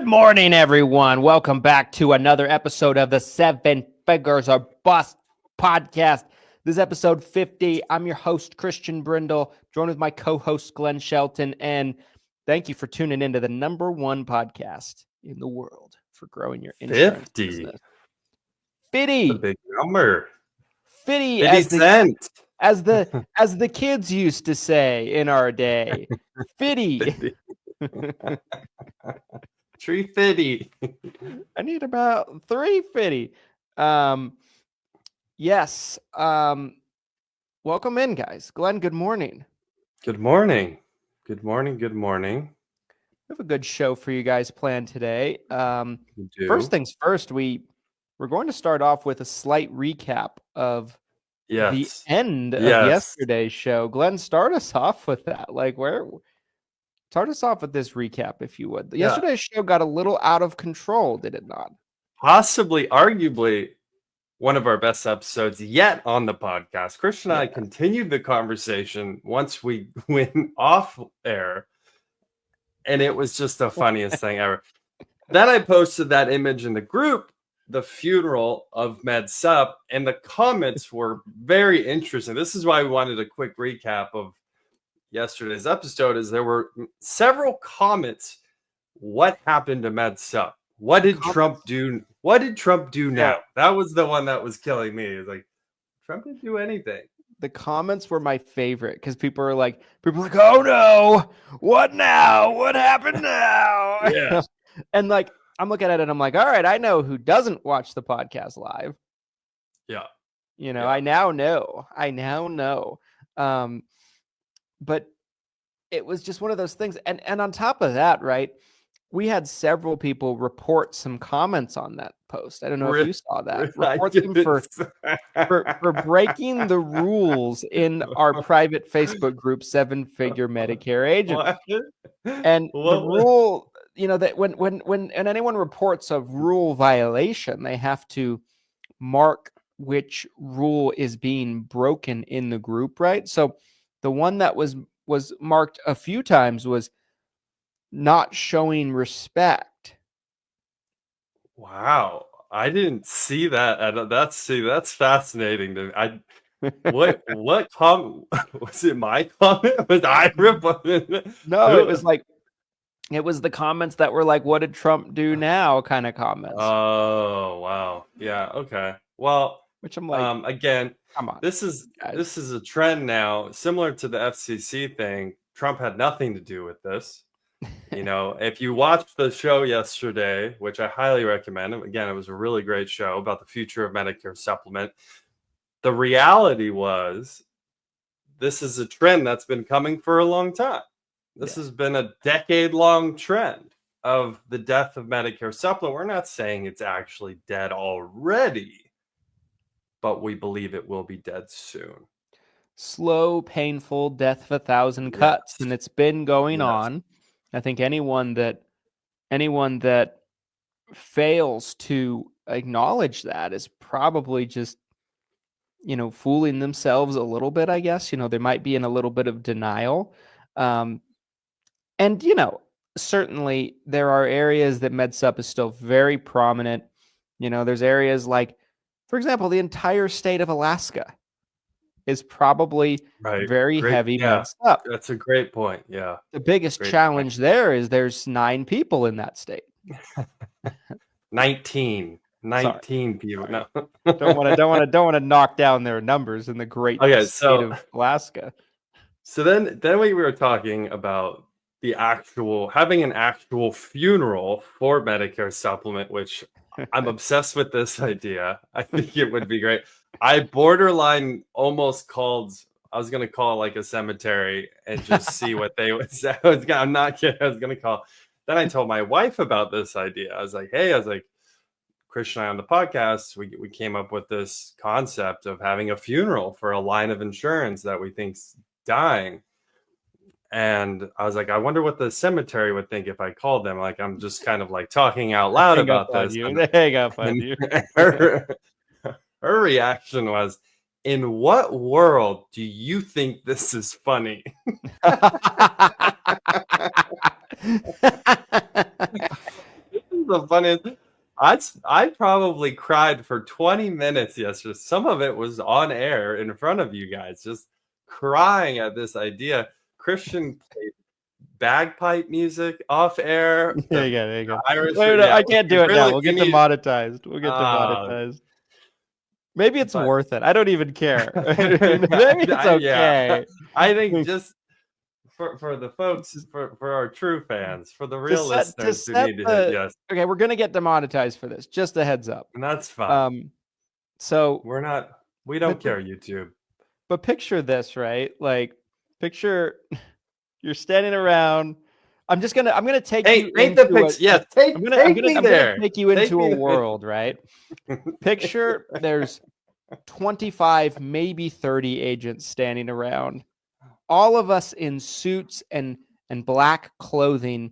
morning, everyone. Welcome back to another episode of the Seven Figures or Bust podcast. This is episode 50. I'm your host, Christian Brindle, joined with my co-host, Glen Shelton. And thank you for tuning into the #1 podcast in the world for growing your insurance 50. business. 50. A big number. 50 50 cents. as the kids used to say in our day. 50. 350. I need about 350. Yes. Welcome in, guys. Glenn, good morning. Good morning. Good morning. Good morning. We have a good show for you guys planned today. We do. First things first, we're going to start off with a slight recap of the end of yesterday's show. Glenn, start us off with that. Start us off with this recap, if you would. Yesterday's show got a little out of control, did it not? Possibly, arguably, one of our best episodes yet on the podcast. Christian and I continued the conversation once we went off air, and it was just the funniest thing ever. Then I posted that image in the group, the funeral of Med Sup, and the comments were very interesting. This is why we wanted a quick recap of yesterday's episode. Is there were several comments. What happened to Med Sup? What did Trump do? What did Trump do now? That was the one that was killing me. It's like, Trump didn't do anything. The comments were my favorite because people are like, oh no, what now? What happened now? Yeah. And like, I'm looking at it and I'm like, all right, I know who doesn't watch the podcast live. Yeah. I now know. But it was just one of those things. And on top of that, right, we had several people report some comments on that post. I don't know if you saw that. Report them for breaking the rules in our private Facebook group, Seven Figure Medicare Agent. And the rule, that when anyone reports a rule violation, they have to mark which rule is being broken in the group, right? So the one that was marked a few times was not showing respect. Wow, I didn't see that. That's fascinating to me. What comment was it? My comment was I reported? No, it was the comments that were like, "What did Trump do now?" kind of comments. Oh wow, yeah, okay. Well, which I'm like, again, come on. This is a trend now, similar to the FCC thing. Trump had nothing to do with this. If you watched the show yesterday, which I highly recommend, again, it was a really great show about the future of Medicare supplement. The reality was, this is a trend that's been coming for a long time. This has been a decade-long trend of the death of Medicare supplement. We're not saying it's actually dead already, but we believe it will be dead soon. Slow, painful death of 1,000 cuts, and it's been going on. I think anyone that fails to acknowledge that is probably just, fooling themselves a little bit, I guess. They might be in a little bit of denial. And, certainly there are areas that MedSup is still very prominent. There's areas like, for example, the entire state of Alaska is probably very heavy MedSup. That's a great point. Yeah. The biggest challenge there is there's 9 people in that state. 19 people. No. don't want to knock down their numbers in the great state of Alaska. So then we were talking about having an actual funeral for Medicare supplement, which I'm obsessed with this idea. I think it would be great. I borderline almost called. I was gonna call like a cemetery and just see what they would say. I'm not kidding. I was gonna call. Then I told my wife about this idea. I was like, Christian and I on the podcast, we came up with this concept of having a funeral for a line of insurance that we think's dying. And I was like, I wonder what the cemetery would think if I called them. Like, I'm just kind of like talking out loud about this. They hang up on you. Her reaction was, in what world do you think this is funny? the funniest. I probably cried for 20 minutes yesterday. Some of it was on air in front of you guys, just crying at this idea. Christian played bagpipe music off air. There you go. Irish, Wait, I can't do it now. We'll get demonetized. Maybe it's worth it. I don't even care. Maybe it's okay. Yeah. I think just for the folks, for our true fans, for the real listeners who need to hit yes. Okay, we're gonna get demonetized for this. Just a heads up. And that's fine. So we don't care, YouTube. But picture this, right? Like, picture you're standing around. I'm gonna take you into the picture. Yes, I'm gonna take you into a world, right? Picture there's 25, maybe 30 agents standing around, all of us in suits and black clothing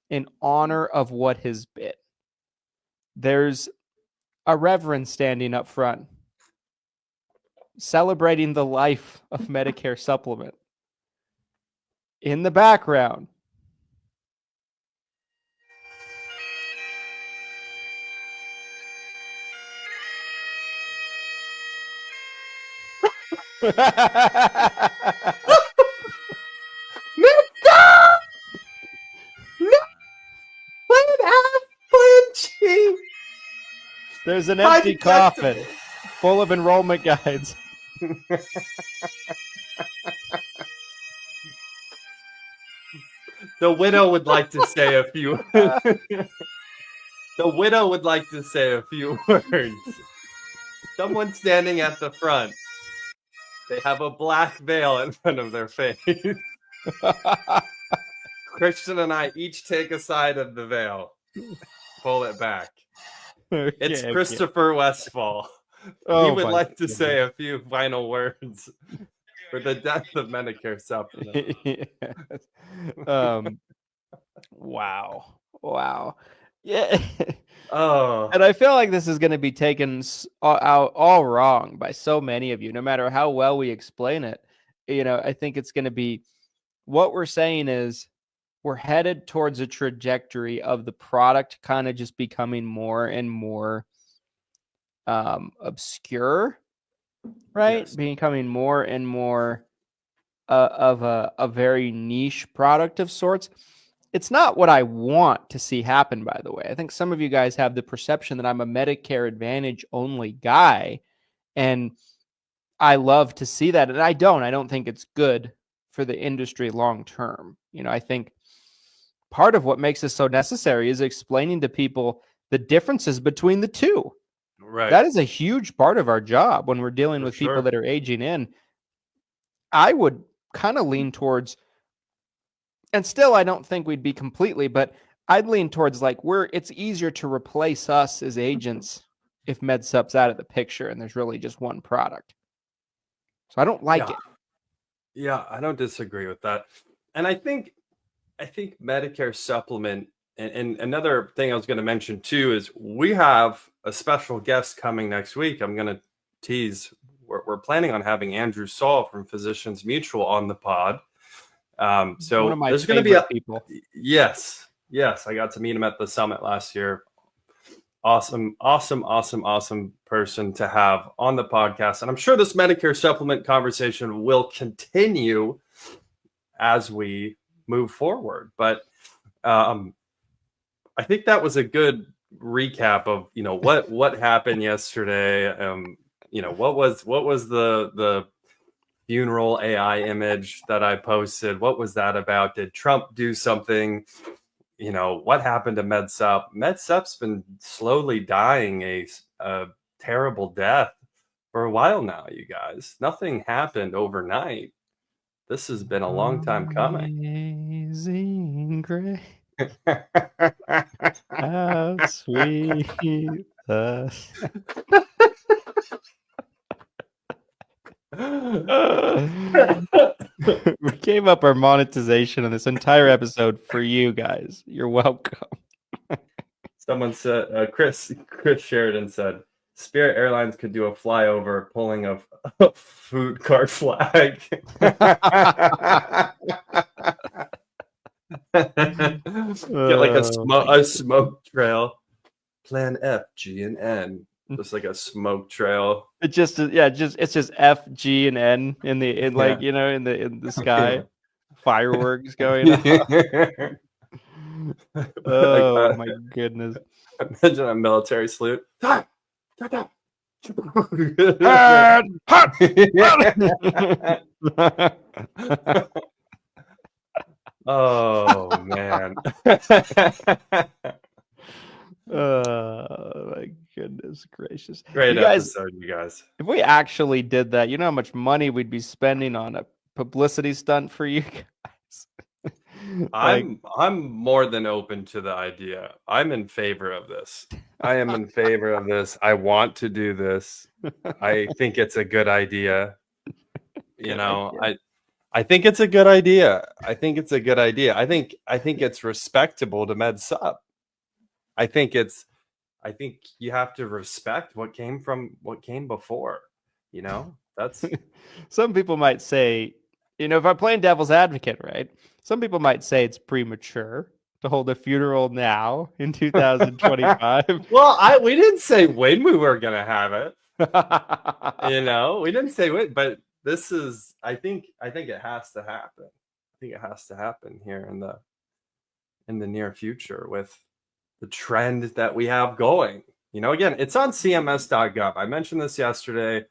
in honor of what has been. There's a reverend standing up front, celebrating the life of Medicare Supplement. In the background, there's an empty coffin full of enrollment guides. The widow would like to say a few. The widow would like to say a few words. Someone standing at the front. They have a black veil in front of their face. Christian and I each take a side of the veil. Pull it back. Okay, it's Christopher Westfall. He would like to say a few final words for the death of Medicare Supplement. Wow. Yeah. Oh. And I feel like this is going to be taken out all wrong by so many of you, no matter how well we explain it. I think it's going to be, what we're saying is we're headed towards a trajectory of the product kind of just becoming more and more obscure, right? Yes. Becoming more and more of a very niche product of sorts. It's not what I want to see happen, by the way. I think some of you guys have the perception that I'm a Medicare Advantage only guy, and I love to see that. And I don't think it's good for the industry long term. I think part of what makes this so necessary is explaining to people the differences between the two. Right. That is a huge part of our job when we're dealing with people that are aging in. I would kind of lean towards, and still I don't think we'd be completely, but I'd lean towards it's easier to replace us as agents if MedSup's out of the picture and there's really just one product. So I don't like it. Yeah, I don't disagree with that. And I think Medicare Supplement, and another thing I was going to mention too, is we have a special guest coming next week. I'm going to tease. We're planning on having Andrew Saul from Physicians Mutual on the pod. So one of my there's going to be people. Yes. I got to meet him at the summit last year. Awesome person to have on the podcast. And I'm sure this Medicare Supplement conversation will continue as we move forward. But I think that was a good recap of what happened yesterday. What was the funeral AI image that I posted? What was that about? Did Trump do something? What happened to MedSup? MedSup's been slowly dying a terrible death for a while now, you guys. Nothing happened overnight. This has been a long time coming. Amazing grace. How sweet the we gave up our monetization on this entire episode for you guys. You're welcome. Someone said, Chris Sheridan said, Spirit Airlines could do a flyover pulling a food cart flag. Get like a smoke trail. Plan F, G, and N. Just like a smoke trail. It's just F, G, and N in like, you know, in the sky. Fireworks going off. Oh my goodness. Imagine a military salute. Oh man. Oh my goodness gracious. Great episode, you guys. If we actually did that, you know how much money we'd be spending on a publicity stunt for you guys. I'm more than open to the idea. I'm in favor of this. I am in favor of this. I want to do this. I think it's a good idea. You know, I think it's a good idea. I think it's a good idea. I think it's respectable to med sup. I think you have to respect what came before, you know. That's some people might say, you know, if I'm playing devil's advocate, right? Some people might say it's premature to hold a funeral now in 2025. Well, we didn't say when we were gonna have it. You know, we didn't say when, but this is I think it has to happen. I think it has to happen here in the near future with the trend that we have going. You know, again, it's on cms.gov. I mentioned this yesterday.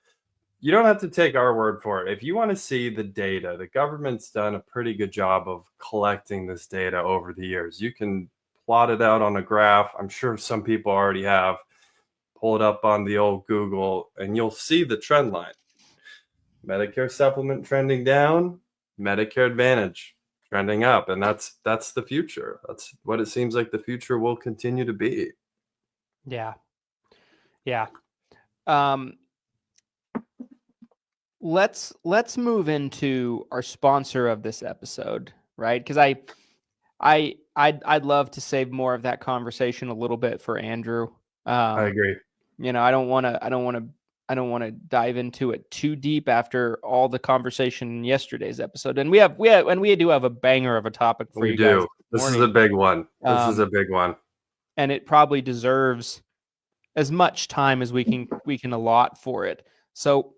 You don't have to take our word for it. If you want to see the data, the government's done a pretty good job of collecting this data over the years. You can plot it out on a graph. I'm sure some people already have. Pull it up on the old Google and you'll see the trend line. Medicare supplement trending down, Medicare Advantage trending up, and that's the future. That's what it seems like the future will continue to be. Yeah. Let's move into our sponsor of this episode, right? Because I'd love to save more of that conversation a little bit for Andrew. I agree. You know, I don't want to dive into it too deep after all the conversation in yesterday's episode. And we do have a banger of a topic for you guys. This is a big one. This is a big one. And it probably deserves as much time as we can allot for it. So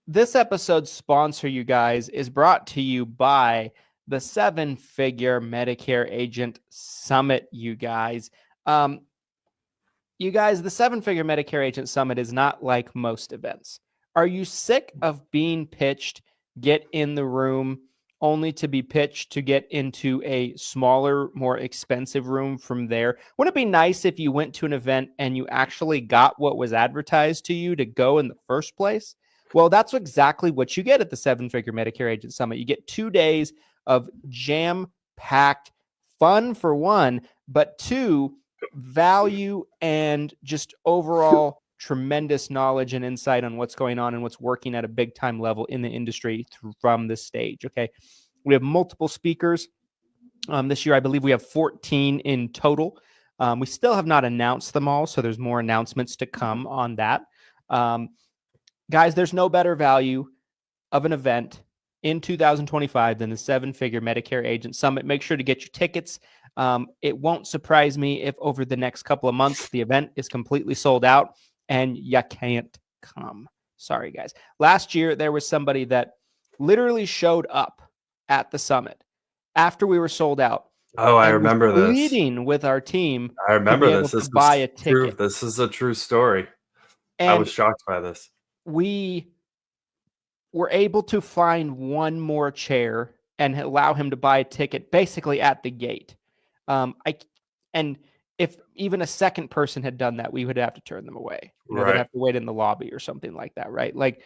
this episode's sponsor, you guys, is brought to you by the Seven Figure Medicare Agent Summit, you guys. You guys, the Seven Figure Medicare Agent Summit is not like most events. Are you sick of being pitched, get in the room, only to be pitched to get into a smaller, more expensive room from there? Wouldn't it be nice if you went to an event and you actually got what was advertised to you to go in the first place? Well, that's exactly what you get at the Seven Figure Medicare Agent Summit. You get 2 days of jam-packed fun for one, but two, value and just overall tremendous knowledge and insight on what's going on and what's working at a big time level in the industry from this stage. Okay. We have multiple speakers this year. I believe we have 14 in total. We still have not announced them all, so there's more announcements to come on that. Guys, there's no better value of an event in 2025 than the Seven Figure Medicare Agent Summit. Make sure to get your tickets. It won't surprise me if over the next couple of months, the event is completely sold out and you can't come. Sorry, guys. Last year, there was somebody that literally showed up at the summit after we were sold out. Oh, I remember this. Pleading with our team. I remember this. This buy a ticket. True. This is a true story. And I was shocked by this. We were able to find one more chair and allow him to buy a ticket basically at the gate. And if even a second person had done that, we would have to turn them away. They'd have to wait in the lobby or something like that, right? Like,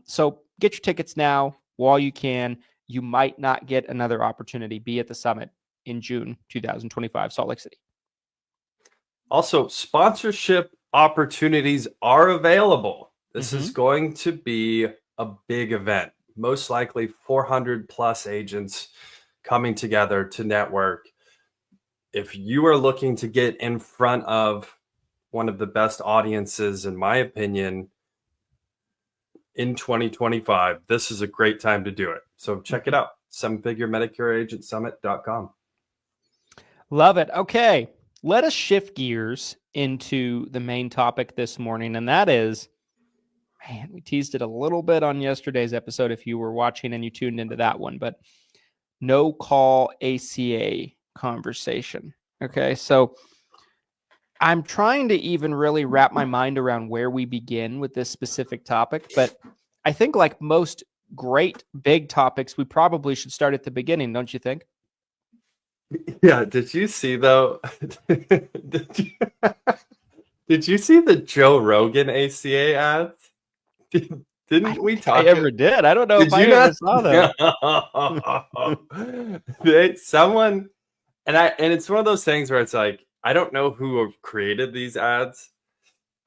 so get your tickets now while you can. You might not get another opportunity. Be at the summit in June 2025, Salt Lake City. Also, sponsorship opportunities are available. This is going to be a big event. Most likely 400 plus agents coming together to network. If you are looking to get in front of one of the best audiences, in my opinion, in 2025, this is a great time to do it. So check it out. SevenFigureMedicareAgentSummit.com. Love it. Okay. Let us shift gears into the main topic this morning, and that is, man, we teased it a little bit on yesterday's episode if you were watching and you tuned into that one, but no-call ACA conversation. Okay, so I'm trying to even really wrap my mind around where we begin with this specific topic, but I think like most great big topics, we probably should start at the beginning, don't you think? Yeah, did you see though? did you see the Joe Rogan ACA ads? Didn't we talk? I ever did. I don't know if I ever saw them. Someone, and it's one of those things where it's like, I don't know who created these ads.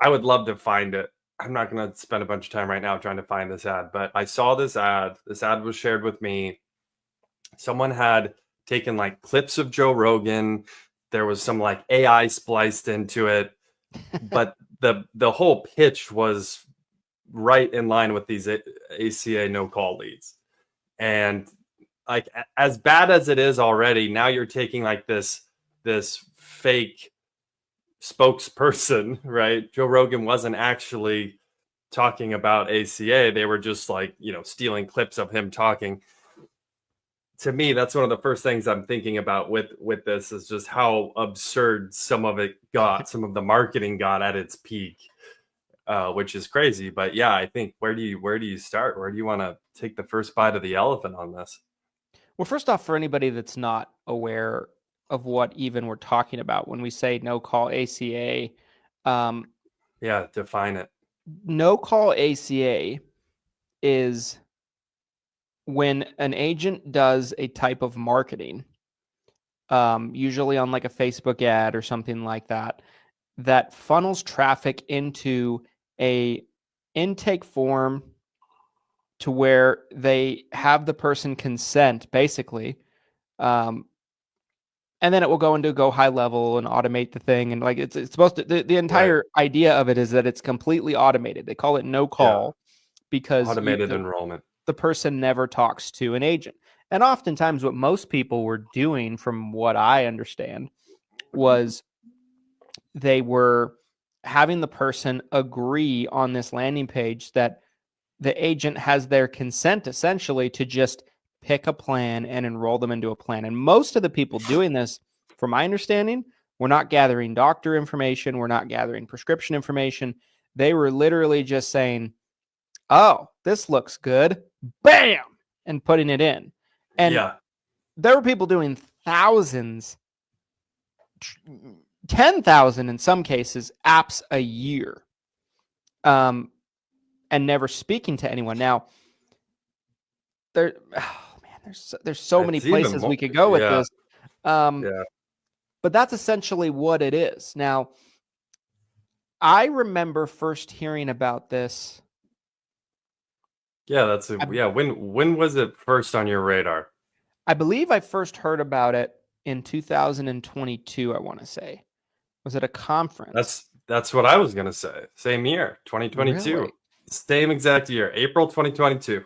I would love to find it. I'm not going to spend a bunch of time right now trying to find this ad, but I saw this ad. This ad was shared with me. Someone had taken like clips of Joe Rogan. There was some like AI spliced into it, but the whole pitch was right in line with these ACA no call leads. And like, as bad as it is already, now you're taking like this fake spokesperson, right? Joe Rogan wasn't actually talking about ACA. They were just like, stealing clips of him talking. To me, that's one of the first things I'm thinking about with this, is just how absurd some of the marketing got at its peak, which is crazy. But yeah, I think where do you start? Where do you want to take the first bite of the elephant on this? Well, first off, for anybody that's not aware of what even we're talking about when we say no call ACA, define it. No call ACA is when an agent does a type of marketing, usually on like a Facebook ad or something like that, that funnels traffic into a intake form to where they have the person consent, basically, and then it will go into go high level and automate the thing. And like it's supposed to, the entire idea of it is that it's completely automated. They call it no call because automated enrollment. The person never talks to an agent. And oftentimes what most people were doing, from what I understand, was they were having the person agree on this landing page that the agent has their consent essentially to just pick a plan and enroll them into a plan. And most of the people doing this, from my understanding, were not gathering doctor information. We're not gathering prescription information. They were literally just saying, oh, this looks good. Bam! And putting it in. And there were people doing thousands, 10,000 in some cases, apps a year. And never speaking to anyone. Now, there's so many places we could go with this. But that's essentially what it is. Now, I remember first hearing about this. Yeah, when was it first on your radar? I believe I first heard about it in 2022, I want to say. Was it a conference? That's what I was going to say. Same year, 2022. Really? Same exact year, April 2022.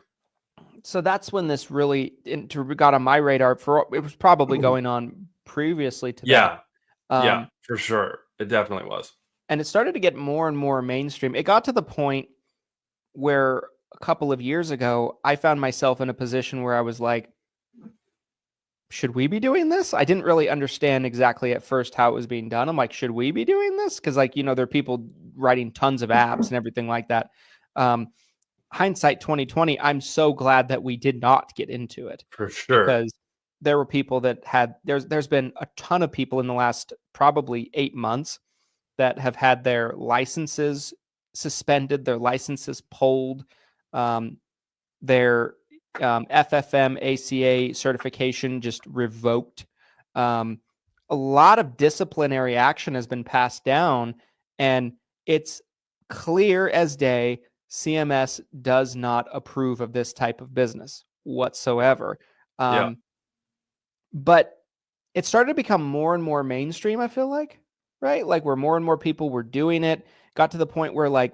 So that's when this really got on my radar. It was probably going on previously to that. Yeah, for sure. It definitely was. And it started to get more and more mainstream. It got to the point where a couple of years ago, I found myself in a position where I was like, should we be doing this? I didn't really understand exactly at first how it was being done. I'm like, should we be doing this? Because there are people writing tons of apps and everything like that. Hindsight 2020, I'm so glad that we did not get into it. For sure. Because there were people that there's been a ton of people in the last probably 8 months that have had their licenses suspended, their licenses pulled, their FFM ACA certification just revoked. A lot of disciplinary action has been passed down, and it's clear as day CMS does not approve of this type of business whatsoever. But it started to become more and more mainstream, I feel like, right? Like where more and more people were doing it, got to the point where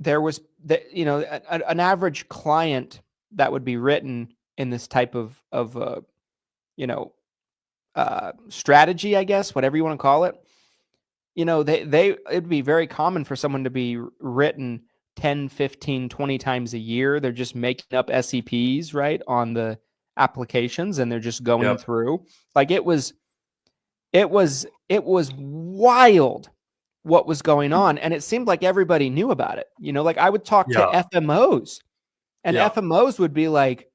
there was an average client that would be written in this type of strategy, I guess, whatever you want to call it. You know, it'd be very common for someone to be written 10, 15, 20 times a year. They're just making up SEPs, right, on the applications, and they're just going through. Like it was wild what was going on, and it seemed like everybody knew about it. You know, like I would talk to FMOs, and FMOs would be like,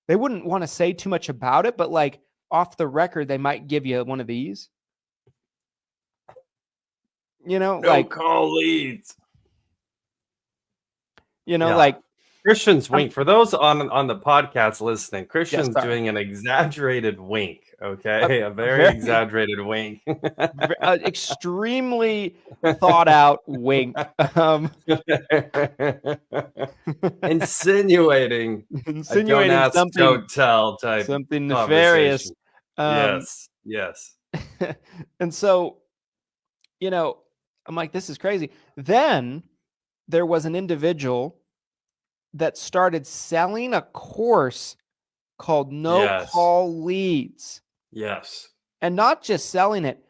they wouldn't want to say too much about it, but like off the record, they might give you one of these. You know, no like call leads. You know, like Christian's wink. For those on the podcast listening, Christian's doing an exaggerated wink. Okay, a very exaggerated wink, extremely thought out wink, insinuating don't ask, something, don't tell type, something nefarious. Yes. And so, you know, I'm like, this is crazy. Then there was an individual that started selling a course called No Call Leads. Yes. And not just selling it,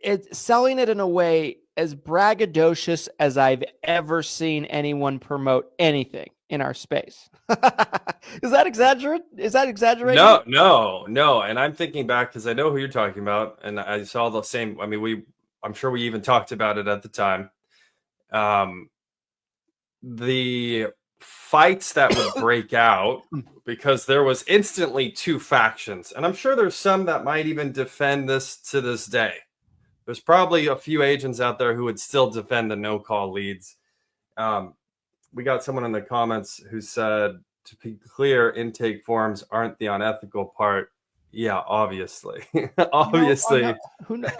it's selling it in a way as braggadocious as I've ever seen anyone promote anything in our space. Is that exaggerate? Is that exaggerated? No. And I'm thinking back because I know who you're talking about, and I saw the same. I mean, I'm sure we even talked about it at the time. The fights that would break out because there was instantly two factions, and I'm sure there's some that might even defend this to this day. There's probably a few agents out there who would still defend the no call leads. We got someone in the comments who said, to be clear, intake forms aren't the unethical part. Yeah, obviously. Obviously.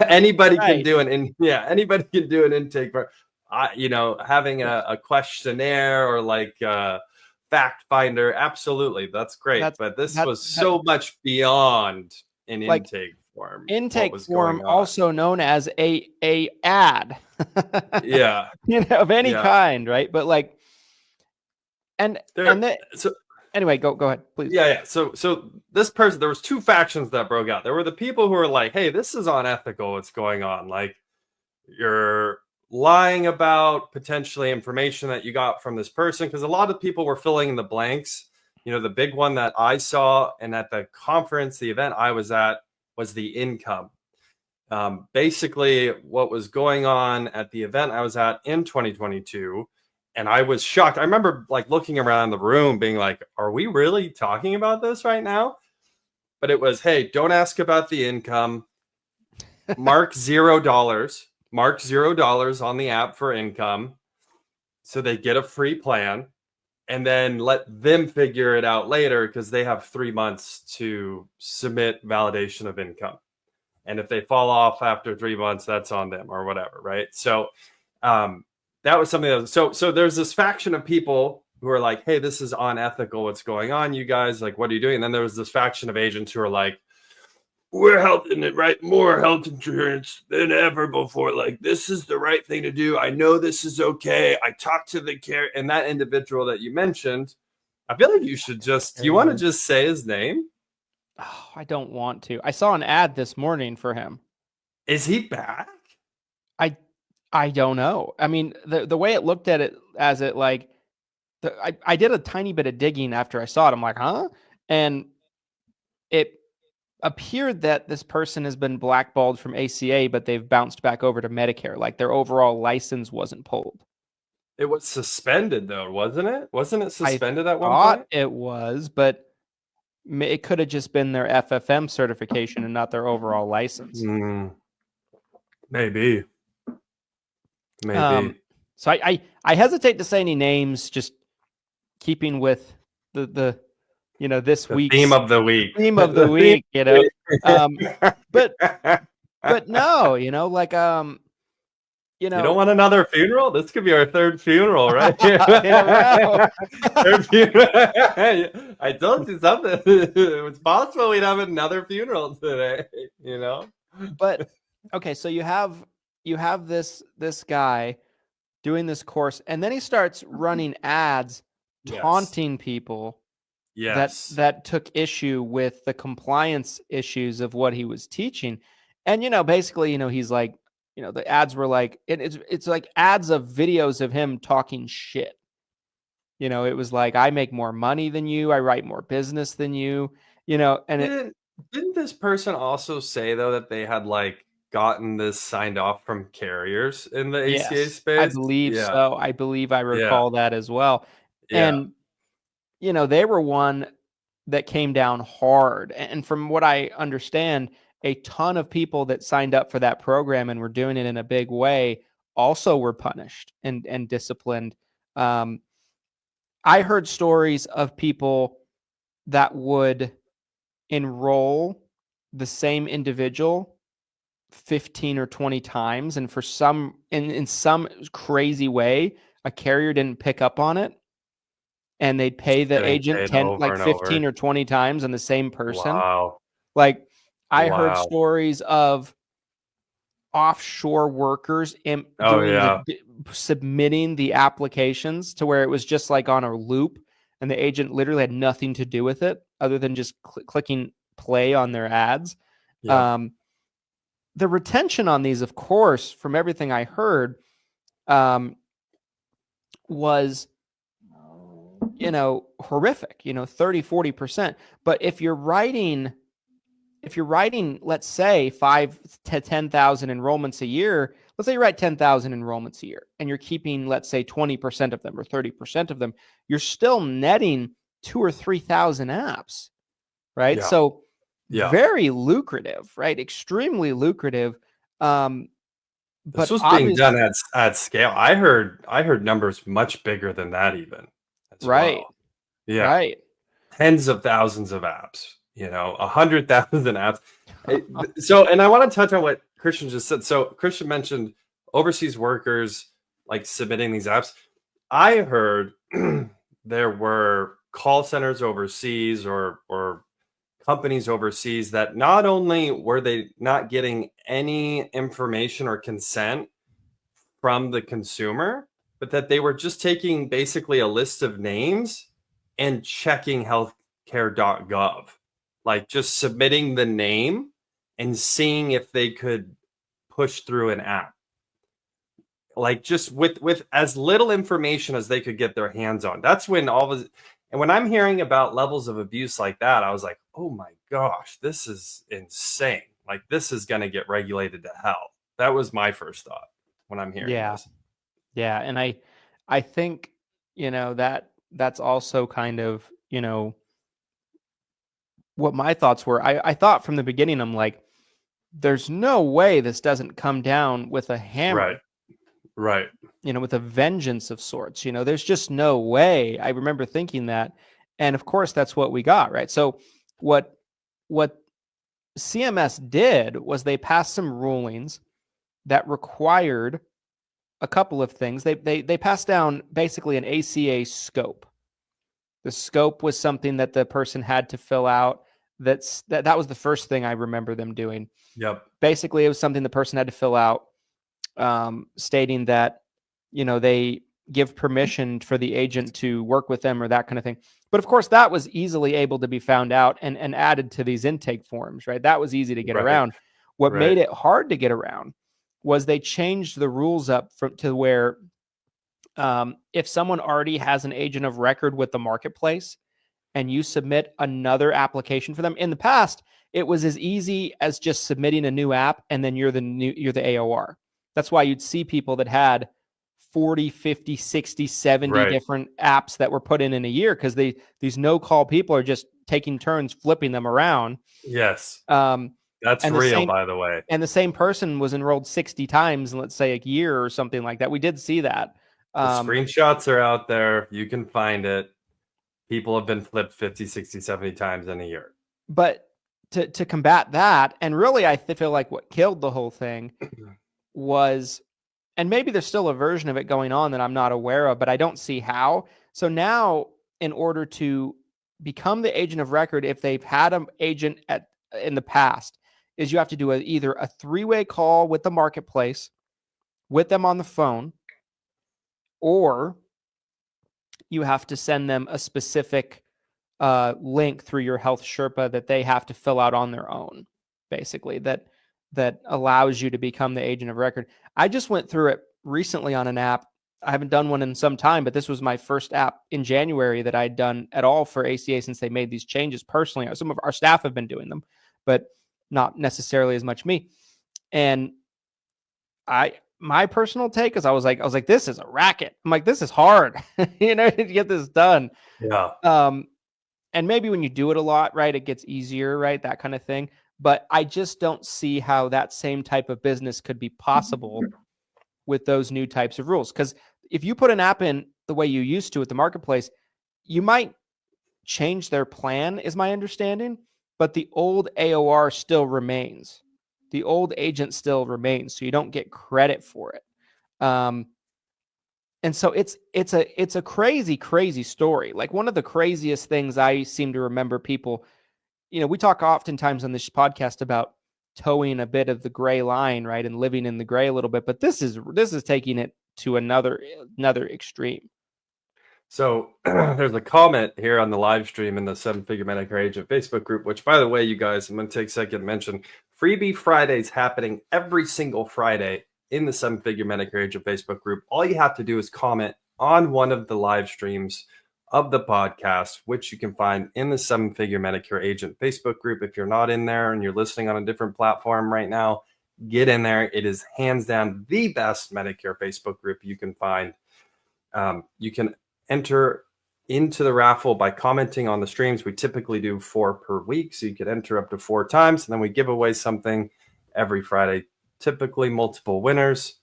Anybody can do anybody can do an intake form. Having a questionnaire or like fact finder, absolutely, that's great. But this was so much beyond an intake form. Intake form, also known as a ad. Of any kind, right? But like, anyway, go ahead, please. So this person, there was two factions that broke out. There were the people who were like, hey, this is unethical what's going on. Like, you're lying about potentially information that you got from this person, because a lot of people were filling in the blanks. You know, the big one that I saw and at the conference, the event I was at, was the income. Basically, what was going on at the event I was at in 2022, and I was shocked. I remember like looking around the room being like, are we really talking about this right now? But it was, hey, don't ask about the income. Mark $0. Mark $0 on the app for income, so they get a free plan, and then let them figure it out later, because they have 3 months to submit validation of income. And if they fall off after 3 months, that's on them or whatever, right? So that was something that was, so there's this faction of people who are like, hey, this is unethical what's going on, you guys, like, what are you doing? And then there was this faction of agents who are like, we're helping it, right? More health insurance than ever before. Like, this is the right thing to do. I know this is okay. I talked to the care, and that individual that you mentioned, I feel like you should just, do you want to just say his name? Oh, I don't want to. I saw an ad this morning for him. Is he back? I don't know. I mean, the way it looked at it as it like, I did a tiny bit of digging after I saw it. I'm like, huh? And it appeared that this person has been blackballed from ACA, but they've bounced back over to Medicare. Like their overall license wasn't pulled. It was suspended though, wasn't it? Wasn't it suspended at one point? It was, but it could have just been their FFM certification and not their overall license. Maybe. So I hesitate to say any names, just keeping with the this week's theme of the week. But no, like you don't want another funeral? This could be our third funeral, right? Third funeral. I told you something. It's possible we'd have another funeral today, But okay, so you have this guy doing this course, and then he starts running ads taunting people Yes. that took issue with the compliance issues of what he was teaching. And, basically, he's like, the ads were like, it's like ads of videos of him talking shit. It was like, I make more money than you. I write more business than you, and didn't this person also say though that they had like gotten this signed off from carriers in the ACA yes, I space? believe Yeah. so. I believe I Yeah. recall that as well. Yeah. And, they were one that came down hard. And from what I understand, a ton of people that signed up for that program and were doing it in a big way also were punished and disciplined. I heard stories of people that would enroll the same individual 15 or 20 times, and for some in some crazy way, a carrier didn't pick up on it, and they'd pay the Getting agent paid over and 15 over. or 20 times on the same person. Wow. Like, I heard Wow. stories of offshore workers Oh yeah. submitting the applications to where it was just like on a loop, and the agent literally had nothing to do with it other than just clicking play on their ads. Yeah. The retention on these, of course, from everything I heard, was horrific, 30-40%. But if you're writing, let's say 5 to 10,000 enrollments a year, let's say you write 10,000 enrollments a year and you're keeping, let's say 20% of them or 30% of them, you're still netting 2,000 or 3,000 apps, right? Yeah. So Yeah. very lucrative, right? Extremely lucrative. But this was being done at scale. I heard numbers much bigger than that even as right. well. Yeah. Right. Tens of thousands of apps, 100,000 apps. And I want to touch on what Christian just said. So Christian mentioned overseas workers like submitting these apps. I heard there were call centers overseas or companies overseas that not only were they not getting any information or consent from the consumer, but that they were just taking basically a list of names and checking healthcare.gov, like just submitting the name and seeing if they could push through an app, like just with as little information as they could get their hands on. That's when and when I'm hearing about levels of abuse like that, I was like, oh my gosh, this is insane. Like, this is going to get regulated to hell. That was my first thought when I'm hearing this. Yeah. And I think, that's also kind of, what my thoughts were. I thought from the beginning, I'm like, there's no way this doesn't come down with a hammer. Right. With a vengeance of sorts. There's just no way. I remember thinking that. And of course, that's what we got, right? So what CMS did was they passed some rulings that required a couple of things. They passed down basically an ACA scope. The scope was something that the person had to fill out. That was the first thing I remember them doing. Yep. Basically, it was something the person had to fill out, stating that, they give permission for the agent to work with them or that kind of thing. But of course, that was easily able to be found out and added to these intake forms, right? That was easy to get around. What made it hard to get around was they changed the rules up to where if someone already has an agent of record with the marketplace and you submit another application for them, in the past, it was as easy as just submitting a new app and then you're the AOR. That's why you'd see people that had 40, 50, 60, 70 different apps that were put in a year, because these no-call people are just taking turns flipping them around. Yes. That's real, by the way. And the same person was enrolled 60 times in, let's say, a year or something like that. We did see that. The screenshots are out there. You can find it. People have been flipped 50, 60, 70 times in a year. But to combat that, and really I feel like what killed the whole thing was, and maybe there's still a version of it going on that I'm not aware of, but I don't see how. So now, in order to become the agent of record, if they've had an agent in the past, is you have to do either a 3-way call with the marketplace, with them on the phone, or you have to send them a specific link through your health Sherpa that they have to fill out on their own, basically, that allows you to become the agent of record. I just went through it recently on an app. I haven't done one in some time, but this was my first app in January that I'd done at all for ACA since they made these changes personally. Some of our staff have been doing them, but not necessarily as much me. And my personal take is I was like, this is a racket. I'm like, this is hard, to get this done. Yeah. And maybe when you do it a lot, right, it gets easier, right? That kind of thing. But I just don't see how that same type of business could be possible with those new types of rules. Because if you put an app in the way you used to at the marketplace, you might change their plan, is my understanding, but the old AOR still remains. The old agent still remains, so you don't get credit for it. And so it's a crazy, crazy story. Like, one of the craziest things I seem to remember people, we talk oftentimes on this podcast about towing a bit of the gray line, right, and living in the gray a little bit, but this is taking it to another extreme. So there's a comment here on the live stream in the 7-Figure Medicare Agent Facebook group, which, by the way, you guys, I'm going to take a second to mention Freebie Fridays happening every single Friday in the 7-Figure Medicare Agent Facebook group. All you have to do is comment on one of the live streams of the podcast, which you can find in the 7-Figure Medicare Agent Facebook group. If you're not in there and you're listening on a different platform right now, get in there. It is hands down the best Medicare Facebook group you can find. You can enter into the raffle by commenting on the streams. We typically do 4 per week, so you could enter up to 4 times, and then we give away something every Friday, typically multiple winners.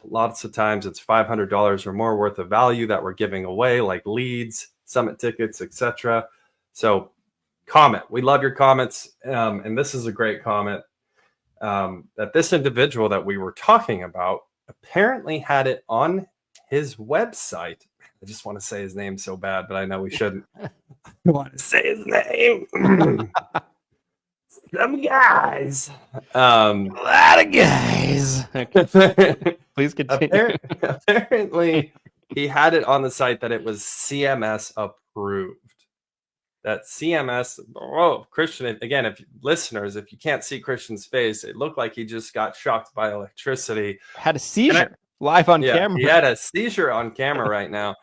Lots of times it's $500 or more worth of value that we're giving away, like leads, summit tickets, etc. So comment. We love your comments. And this is a great comment, that this individual that we were talking about apparently had it on his website. I just want to say his name so bad, but I know we shouldn't. I want to say his name. Some guys. A lot of guys. Please continue. Apparently, he had it on the site that it was CMS approved. That CMS, Christian, again, if you can't see Christian's face, it looked like he just got shocked by electricity. Had a seizure live on camera. He had a seizure on camera right now.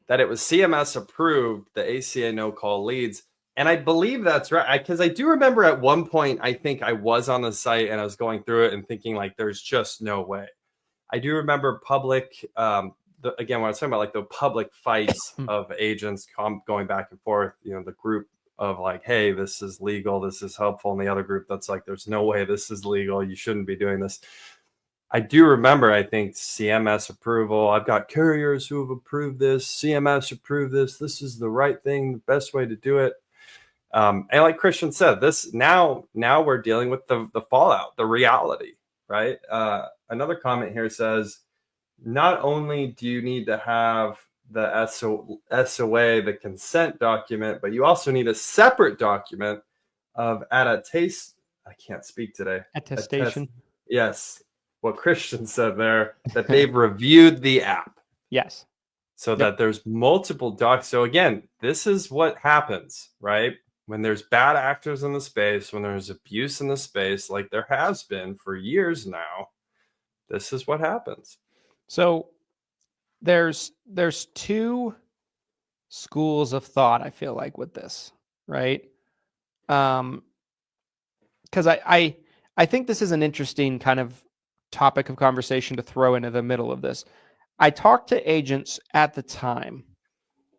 That it was CMS approved, the ACA no-call leads. And I believe that's right, because I do remember at one point, I think I was on the site and I was going through it and thinking, like, there's just no way. I do remember public, again, when I was talking about, like, the public fights of agents going back and forth, the group of like, hey, this is legal, this is helpful, and the other group that's like, there's no way this is legal, you shouldn't be doing this. I do remember, I think, CMS approval. I've got carriers who have approved this. CMS approved this. This is the right thing, the best way to do it. And like Christian said, this now we're dealing with the fallout, the reality, right? Another comment here says, not only do you need to have the SOA, the consent document, but you also need a separate document of attestation. I can't speak today. Attestation. Yes. What Christian said there, that they've reviewed the app. Yes. So that there's multiple docs. So again, this is what happens, right? When there's bad actors in the space, when there's abuse in the space, like there has been for years now, this is what happens. So there's 2 schools of thought, I feel like, with this, right? Because I think this is an interesting kind of topic of conversation to throw into the middle of this. I talked to agents at the time,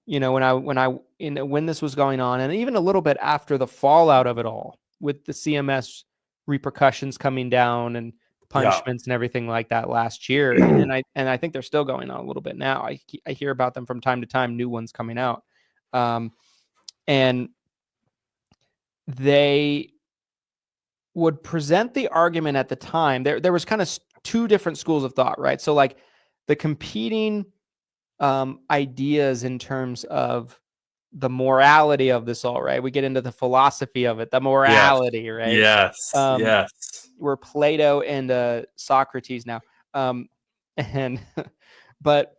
when this was going on, and even a little bit after the fallout of it all, with the CMS repercussions coming down and punishments and everything like that last year. And I think they're still going on a little bit now. I hear about them from time to time, new ones coming out. And they would present the argument at the time. There was kind of 2 different schools of thought, right? So like the competing ideas in terms of the morality of this all, right? We get into the philosophy of it, the morality, right? Yes. Yes. We're Plato and Socrates now. But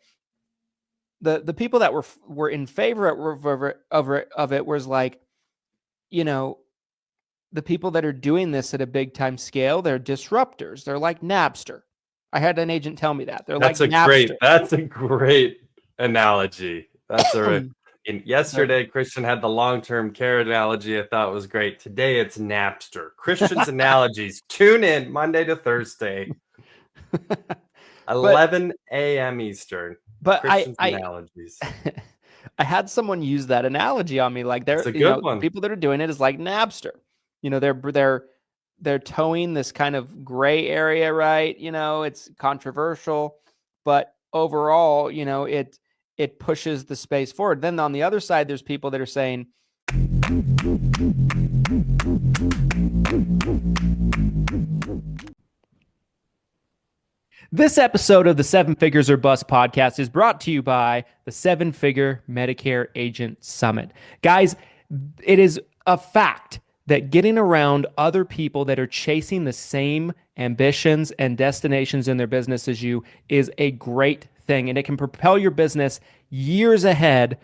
the people that were in favor of it was like, the people that are doing this at a big time scale, they're disruptors. They're like Napster. I had an agent tell me that. That's a great analogy. Yesterday, Christian had the long-term care analogy. I thought was great. Today, it's Napster. Christian's analogies. Tune in Monday to Thursday, 11 a.m. Eastern. But Christian's analogies. I had someone use that analogy on me. Like It's a good one. People that are doing it is like Napster. They're towing this kind of gray area, right? It's controversial, but overall, it pushes the space forward. Then on the other side, there's people that are saying, this episode of the 7 Figures or Bust podcast is brought to you by the 7 Figure Medicare Agent Summit. Guys, it is a fact that getting around other people that are chasing the same ambitions and destinations in their business as you is a great thing, and it can propel your business years ahead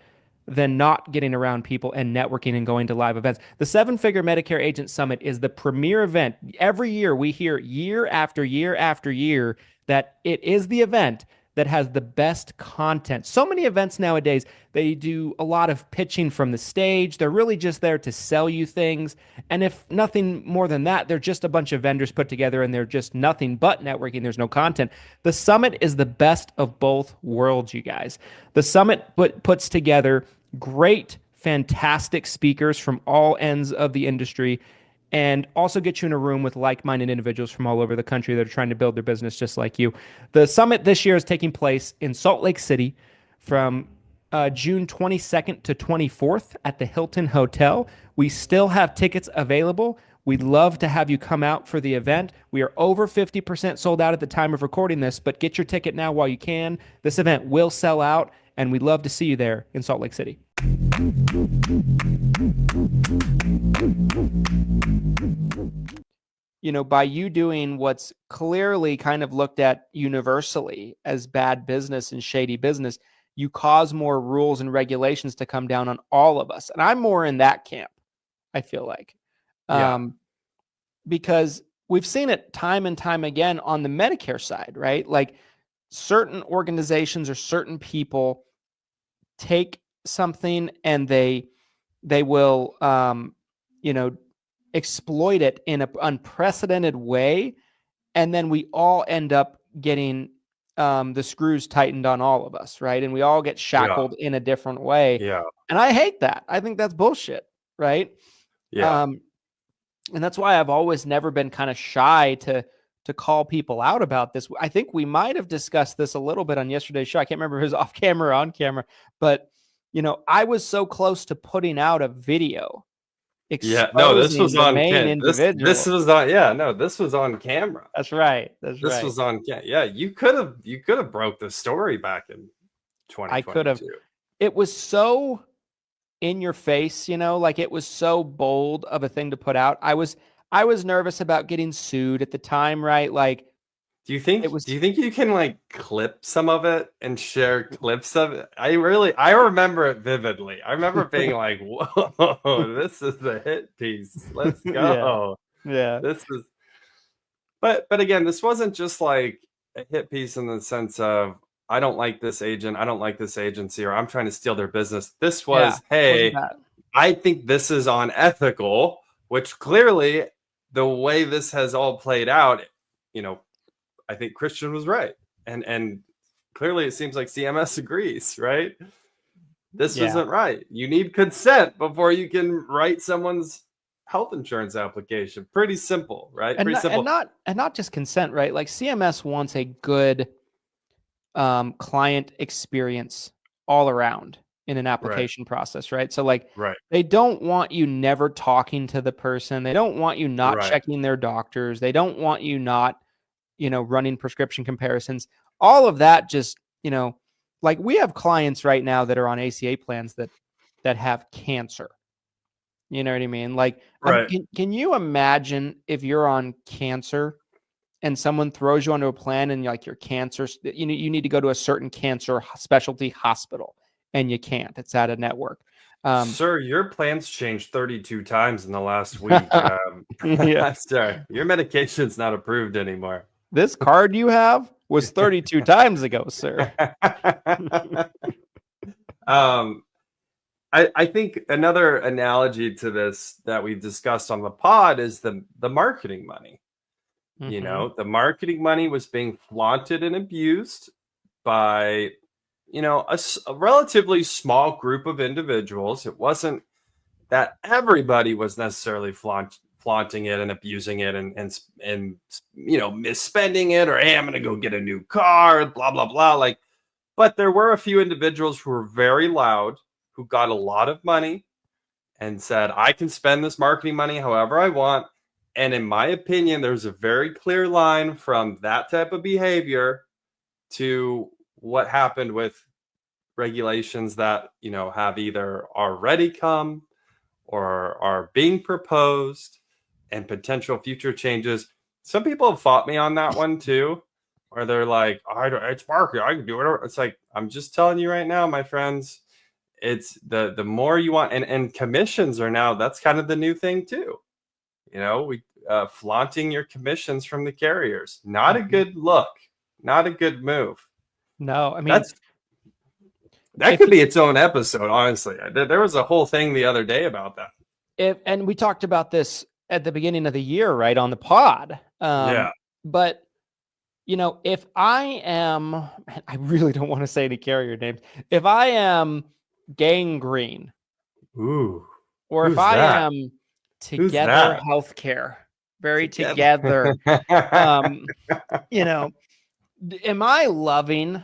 than not getting around people and networking and going to live events. The 7 Figure Medicare Agent Summit is the premier event. Every year we hear year after year after year that it is the event that has the best content. So many events nowadays, they do a lot of pitching from the stage. They're really just there to sell you things. And if nothing more than that, they're just a bunch of vendors put together and they're just nothing but networking. There's no content. The summit is the best of both worlds, you guys. The summit puts together great, fantastic speakers from all ends of the industry, and also get you in a room with like-minded individuals from all over the country that are trying to build their business just like you. The summit this year is taking place in Salt Lake City from June 22nd to 24th at the Hilton Hotel. We still have tickets available. We'd love to have you come out for the event. We are over 50% sold out at the time of recording this, but get your ticket now while you can. This event will sell out, and we'd love to see you there in Salt Lake City. By you doing what's clearly kind of looked at universally as bad business and shady business, you cause more rules and regulations to come down on all of us. And I'm more in that camp, I feel like. Because we've seen it time and time again on the Medicare side, right? Like certain organizations or certain people take something and they will, exploit it in an unprecedented way. And then we all end up getting the screws tightened on all of us, right? And we all get shackled in a different way. Yeah. And I hate that. I think that's bullshit, right? Yeah. And that's why I've always never been kind of shy to call people out about this. I think we might have discussed this a little bit on yesterday's show. I can't remember if it was off camera or on camera, but I was so close to putting out a video. This was on individual. This was on. This was on camera. That's right. This was on. Yeah, you could have broke the story back in 2022. I could have. It was so in your face, like it was so bold of a thing to put out. I was nervous about getting sued at the time, right? Like, do you think you can like clip some of it and share clips of it? I remember it vividly. I remember being like, whoa, this is a hit piece. Let's go. Yeah. This is, but again, this wasn't just like a hit piece in the sense of, I don't like this agent, I don't like this agency, or I'm trying to steal their business. This was, hey, I think this is unethical, which clearly the way this has all played out, I think Christian was right. And clearly it seems like CMS agrees, right? This isn't right. You need consent before you can write someone's health insurance application. Pretty simple, right? Simple. And not just consent, right? Like CMS wants a good client experience all around in an application process, right? So they don't want you never talking to the person. They don't want you not checking their doctors. They don't want you not running prescription comparisons, all of that. Just, like we have clients right now that are on ACA plans that have cancer. You know what I mean? Like, can you imagine if you're on cancer and someone throws you onto a plan and like your cancer, you need to go to a certain cancer specialty hospital and you can't. It's out of network. Sir, your plans changed 32 times in the last week. Yeah. Sir, your medication's not approved anymore. This card you have was 32 times ago, sir. I think another analogy to this that we discussed on the pod is the marketing money. Mm-hmm. You know, the marketing money was being flaunted and abused by, you know, a relatively small group of individuals. It wasn't that everybody was necessarily flaunting it and abusing it and you know, misspending it, or hey, I'm going to go get a new car, blah blah blah. Like, but there were a few individuals who were very loud, who got a lot of money and said, I can spend this marketing money however I want. And in my opinion, there's a very clear line from that type of behavior to what happened with regulations that, you know, have either already come or are being proposed, and potential future changes. Some people have fought me on that one too, where they're like, it's marketing, I can do it. It's like, I'm just telling you right now, my friends, it's the more you want, and commissions are now, that's kind of the new thing too. You know, we flaunting your commissions from the carriers. Not a good look, not a good move. No, I mean, that could be its own episode, honestly. There was a whole thing the other day about that. And we talked about this at the beginning of the year, right, on the pod. Yeah. But, you know, if I really don't want to say any carrier names. If I am Gangrene, ooh, or if I am Together Healthcare, very together, you know, am I loving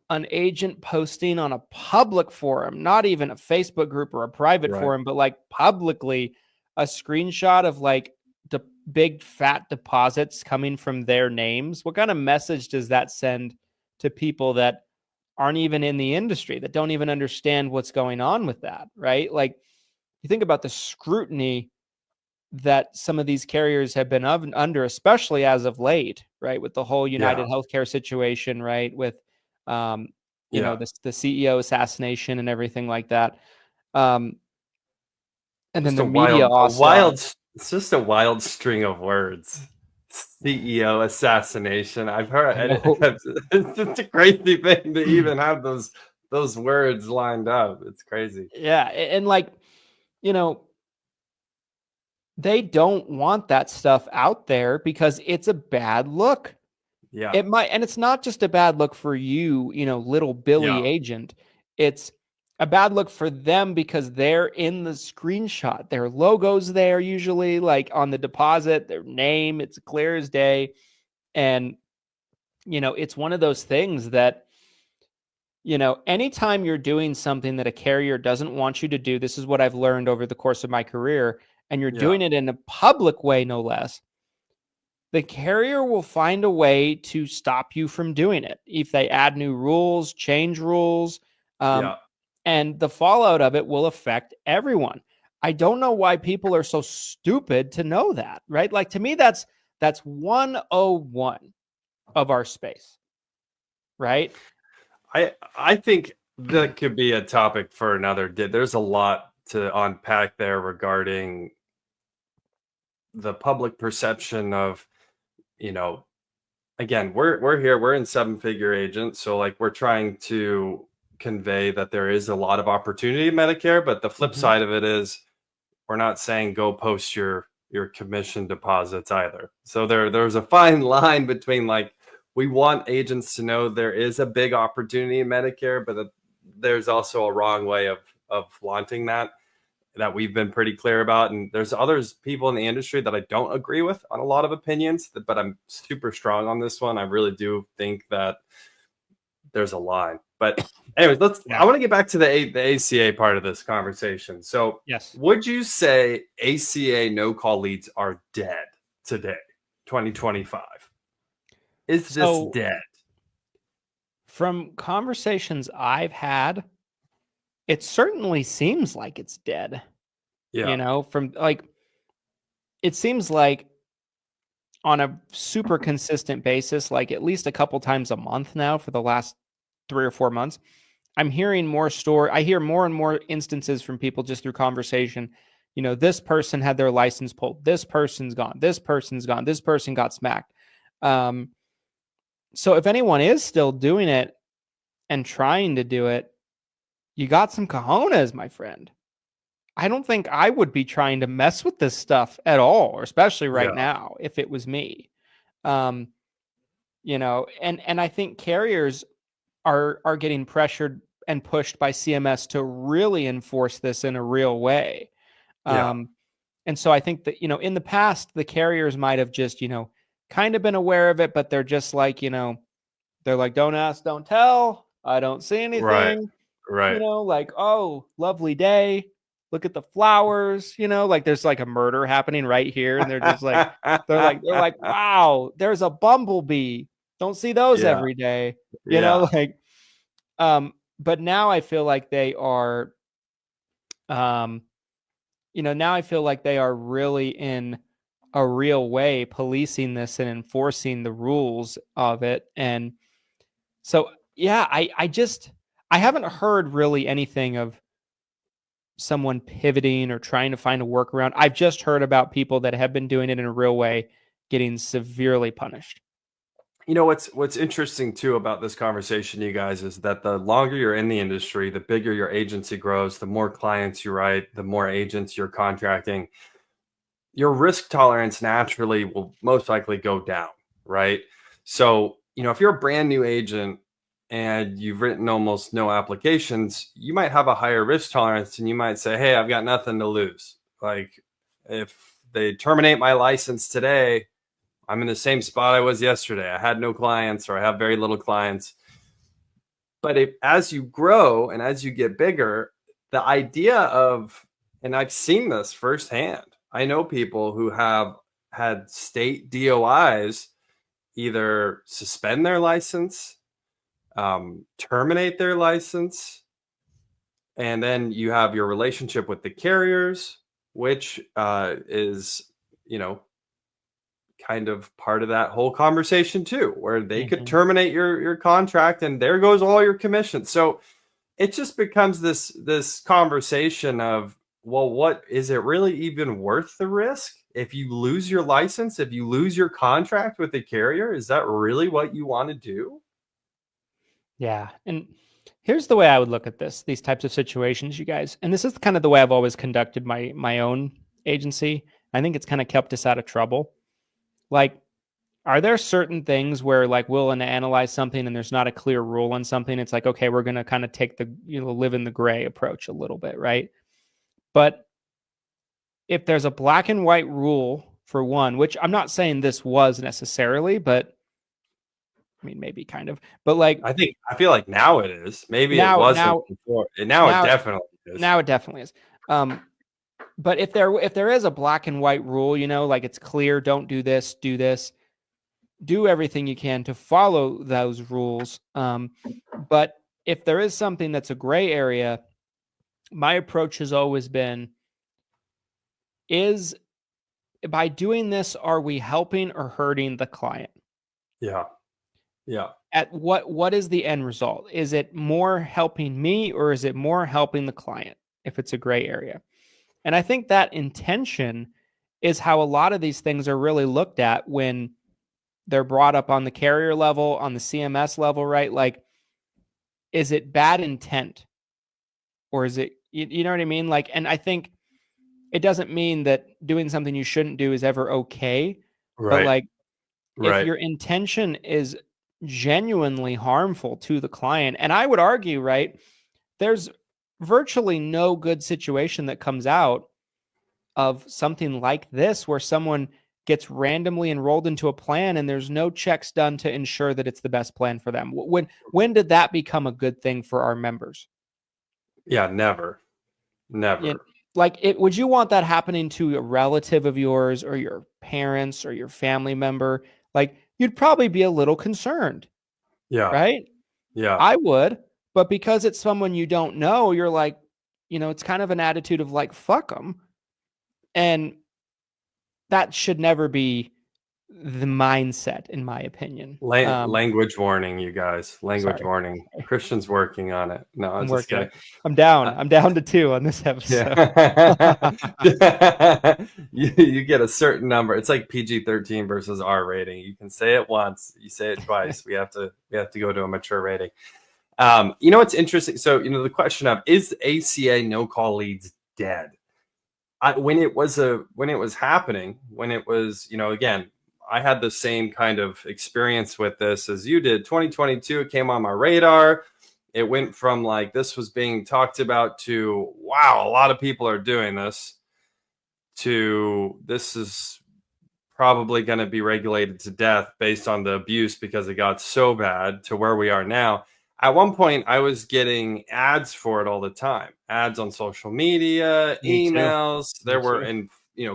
an agent posting on a public forum, not even a Facebook group or a private forum, but like publicly, a screenshot of like the big fat deposits coming from their names? What kind of message does that send to people that aren't even in the industry, that don't even understand what's going on with that, right? Like, you think about the scrutiny that some of these carriers have been under, especially as of late, right? With the whole United Healthcare situation, right? With, you know, the CEO assassination and everything like that. And then the media it's just a wild string of words. CEO assassination. I've heard it's just a crazy thing to even have those words lined up. It's crazy. Yeah. And like, you know, they don't want that stuff out there because it's a bad look. Yeah. It might, and it's not just a bad look for you, you know, little Billy agent. It's a bad look for them because they're in the screenshot. Their logo's there usually, like on the deposit, their name, it's clear as day. And, you know, it's one of those things that, you know, anytime you're doing something that a carrier doesn't want you to do, this is what I've learned over the course of my career, and you're doing it in a public way, no less, the carrier will find a way to stop you from doing it. If they add new rules, change rules, and the fallout of it will affect everyone. I don't know why people are so stupid to know that, right? Like, to me, that's 101 of our space, right? I think that could be a topic for another day. There's a lot to unpack there regarding the public perception of, you know, again, we're here, we're in 7-figure agents, so like we're trying to convey that there is a lot of opportunity in Medicare, but the flip side of it is we're not saying go post your commission deposits either. So there's a fine line between, like, we want agents to know there is a big opportunity in Medicare, but there's also a wrong way of flaunting that we've been pretty clear about. And there's people in the industry that I don't agree with on a lot of opinions, but I'm super strong on this one. I really do think that there's a line. But anyways, I want to get back to the ACA part of this conversation. So would you say ACA no-call leads are dead today, 2025? Is this dead? From conversations I've had, it certainly seems like it's dead. You know, from like, it seems like on a super consistent basis, like at least a couple times a month now for the last 3 or 4 months, I'm hearing I hear more and more instances from people just through conversation. This person had their license pulled. This person's gone. This person's gone. This person got smacked. So if anyone is still doing it and trying to do it, you got some cojones, my friend. I don't think I would be trying to mess with this stuff at all, or especially right now, if it was me. And I think carriers are getting pressured and pushed by CMS to really enforce this in a real way. And so I think that, in the past, the carriers might have just, kind of been aware of it, but they're just like, they're like, don't ask, don't tell. I don't see anything. Right. Like, oh, lovely day. Look at the flowers, like there's like a murder happening right here. And they're just like, they're like, wow, there's a bumblebee. Don't see those every day, but now I feel like they are, now I feel like they are really in a real way policing this and enforcing the rules of it. And so, I haven't heard really anything of someone pivoting or trying to find a workaround. I've just heard about people that have been doing it in a real way getting severely punished. What's interesting too about this conversation, you guys, is that the longer you're in the industry, the bigger your agency grows, the more clients you write, the more agents you're contracting, your risk tolerance naturally will most likely go down, right? So, if you're a brand new agent and you've written almost no applications, you might have a higher risk tolerance and you might say, hey, I've got nothing to lose. Like, if they terminate my license today, I'm in the same spot I was yesterday. I had no clients, or I have very little clients. But as you grow and as you get bigger, the idea of, and I've seen this firsthand, I know people who have had state DOIs either suspend their license, terminate their license, and then you have your relationship with the carriers, which is, kind of part of that whole conversation too, where they could terminate your contract and there goes all your commission. So it just becomes this conversation of, well, what is it really even worth the risk? If you lose your license, if you lose your contract with the carrier, is that really what you want to do? Yeah. And here's the way I would look at these types of situations, you guys. And this is kind of the way I've always conducted my own agency. I think it's kind of kept us out of trouble. Like, are there certain things where like we'll analyze something and there's not a clear rule on something? It's like, okay, we're going to kind of take the, live in the gray approach a little bit, right? But if there's a black and white rule for one, which I'm not saying this was necessarily, but I mean, maybe kind of, but like, I feel like now it is. Maybe it wasn't before. Now it definitely is. Now it definitely is. But if there is a black and white rule, like it's clear, don't do this, do everything you can to follow those rules. But if there is something that's a gray area, my approach has always been, is by doing this, are we helping or hurting the client? Yeah. At what is the end result? Is it more helping me or is it more helping the client if it's a gray area? And I think that intention is how a lot of these things are really looked at when they're brought up on the carrier level, on the CMS level, right? Like, is it bad intent or is it, you know what I mean? Like, and I think it doesn't mean that doing something you shouldn't do is ever okay. Right. But like, if your intention is genuinely harmful to the client, and I would argue, right, there's virtually no good situation that comes out of something like this where someone gets randomly enrolled into a plan and there's no checks done to ensure that it's the best plan for them. When did that become a good thing for our members? Yeah, never. Would you want that happening to a relative of yours or your parents or your family member? Like, you'd probably be a little concerned. Yeah. Right? Yeah. I would. But because it's someone you don't know, you're like, it's kind of an attitude of like, fuck them. And that should never be the mindset, in my opinion. Language warning, you guys. Language warning. Sorry. Christian's working on it. No, I'm just kidding. I'm down to 2 on this episode. Yeah. You get a certain number. It's like PG-13 versus R rating. You can say it once, you say it twice. We have to go to a mature rating. You know what's interesting? So, the question of, is ACA no-call leads dead? When it was happening, again, I had the same kind of experience with this as you did. 2022, it came on my radar. It went from like this was being talked about to, wow, a lot of people are doing this, to this is probably going to be regulated to death based on the abuse because it got so bad, to where we are now. At one point, I was getting ads for it all the time. Ads on social media, emails. There were,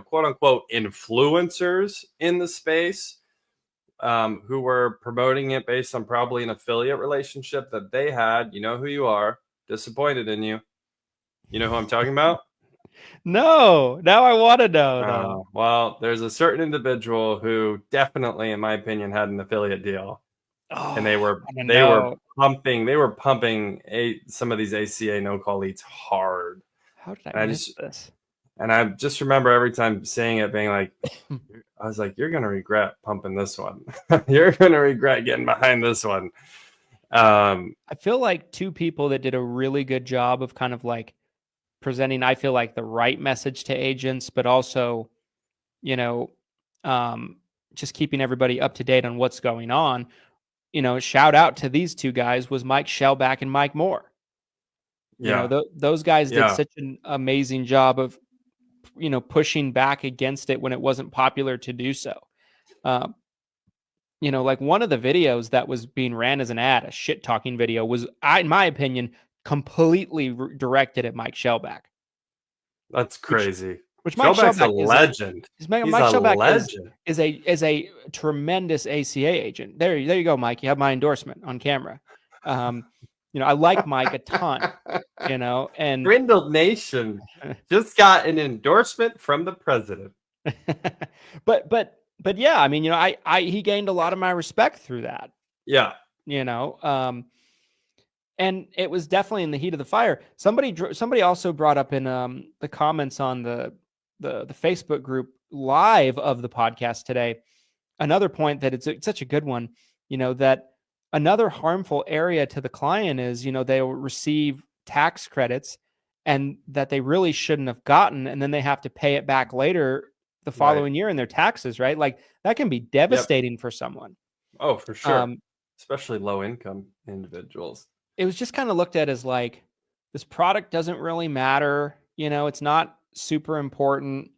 quote unquote, influencers in the space who were promoting it based on probably an affiliate relationship that they had. You know who you are. Disappointed in you. You know who I'm talking about? No, now I want to know, though. Well, there's a certain individual who definitely, in my opinion, had an affiliate deal. And they were pumping some of these ACA no-call leads hard. How did I miss this? And I just remember every time saying it, being like, I was like, you're going to regret pumping this one. You're going to regret getting behind this one. I feel like 2 people that did a really good job of kind of like presenting, I feel like, the right message to agents, but also, just keeping everybody up to date on what's going on. Shout out to these 2 guys, was Mike Shellback and Mike Moore. Those guys did such an amazing job of, pushing back against it when it wasn't popular to do so. Like one of the videos that was being ran as an ad, a shit talking video, was, in my opinion, completely directed at Mike Shellback. That's crazy. Which Mike Shellback's a legend. Mike Shellback is a tremendous ACA agent. There you go, Mike. You have my endorsement on camera. I like Mike a ton. And Brindle Nation just got an endorsement from the president. but yeah, I mean, he gained a lot of my respect through that. Yeah. And it was definitely in the heat of the fire. Somebody also brought up in the comments on the Facebook group live of the podcast today, another point that it's such a good one, that another harmful area to the client is, they will receive tax credits and that they really shouldn't have gotten, and then they have to pay it back later the following year in their taxes, right? Like that can be devastating for someone. Oh, for sure. Especially low income individuals. It was just kind of looked at as like, this product doesn't really matter. It's not super important,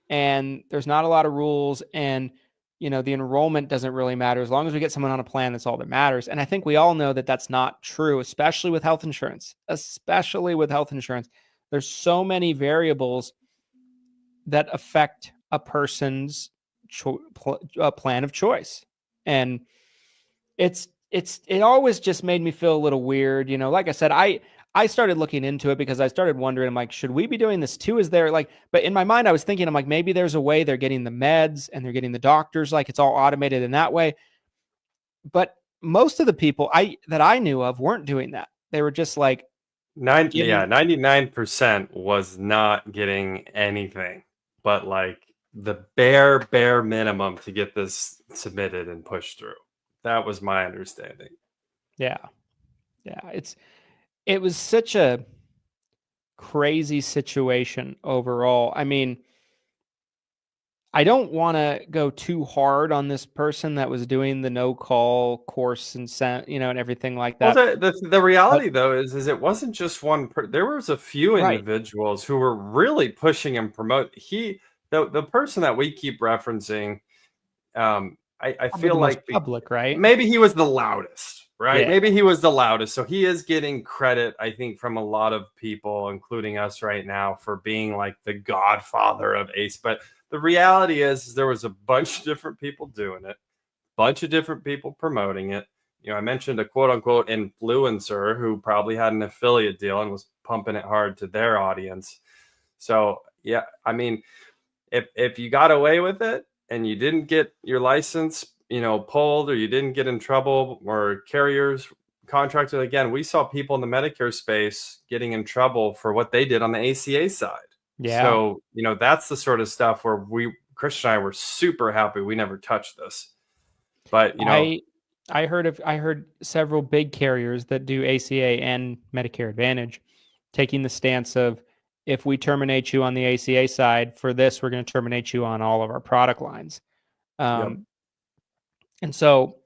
and there's not a lot of rules, and the enrollment doesn't really matter. As long as we get someone on a plan, that's all that matters. And I think we all know that that's not true, especially with health insurance. There's so many variables that affect a person's plan of choice, and it always just made me feel a little weird. Like I said, I started looking into it because I started wondering, I'm like, should we be doing this too? Is there but in my mind, I was thinking, I'm like, maybe there's a way they're getting the meds and they're getting the doctors, like it's all automated in that way. But most of the people that I knew of weren't doing that. They were just like 99% was not getting anything, but like the bare minimum to get this submitted and pushed through. That was my understanding. Yeah. It was such a crazy situation overall. I mean, I don't want to go too hard on this person that was doing the no-call course and and everything like that. Well, the reality though is it wasn't just one. There was a few individuals who were really pushing and promote. The person that we keep referencing, I feel like public, right? Maybe he was the loudest. Right. Yeah. Maybe he was the loudest. So he is getting credit, I think, from a lot of people, including us right now, for being like the godfather of ACE. But the reality is there was a bunch of different people doing it, bunch of different people promoting it. I mentioned a quote unquote influencer who probably had an affiliate deal and was pumping it hard to their audience. So, yeah, I mean, if you got away with it, and you didn't get your license, pulled, or you didn't get in trouble, or carriers contracted again, we saw people in the Medicare space getting in trouble for what they did on the ACA side. Yeah. So, that's the sort of stuff where Christian and I were super happy we never touched this. But, I heard several big carriers that do ACA and Medicare Advantage taking the stance of, if we terminate you on the ACA side for this, we're going to terminate you on all of our product lines. Yep. And so,